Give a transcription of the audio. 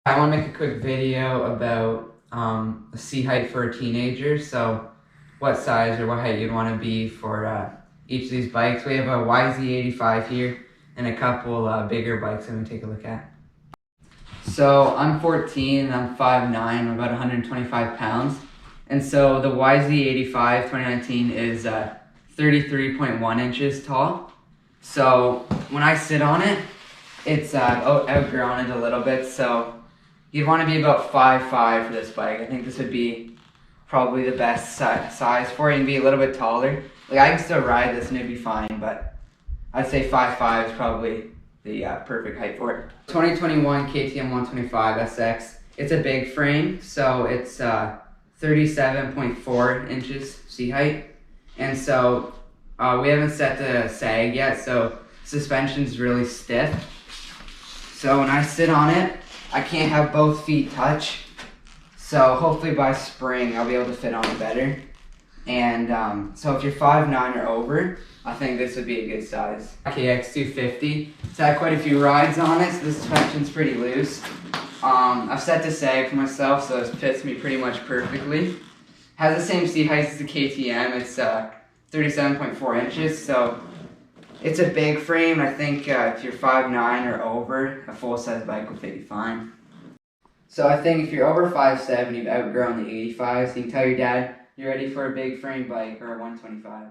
I want to make a quick video about a seat height for a teenager. So what size or what height you'd want to be for each of these bikes. We have a YZ85 here and a couple bigger bikes that we take a look at. So I'm 14 and I'm 5'9", I'm about 125 pounds. And so the YZ85 2019 is 33.1 inches tall. So when I sit on it, it's outgrown it a little bit. So you'd want to be about 5'5" for this bike. I think this would be probably the best size for it, and be a little bit taller. Like, I can still ride this and it'd be fine, but I'd say 5'5" is probably the perfect height for it. 2021 KTM 125 SX. It's a big frame, so it's 37.4 inches seat height. And so we haven't set the sag yet, so suspension's really stiff. So when I sit on it, I can't have both feet touch. So hopefully by spring, I'll be able to fit on it better. And so if you're 5'9" or over, I think this would be a good size. KX250. It's had quite a few rides on it, so the suspension's pretty loose. I've set the sag for myself, so it fits me pretty much perfectly. Has the same seat height as the KTM. It's 37.4 inches, so it's a big frame. I think if you're 5'9" or over, a full-size bike will fit you fine. So I think if you're over 5'7", you've outgrown the 85, so you can tell your dad you're ready for a big frame bike or a 125.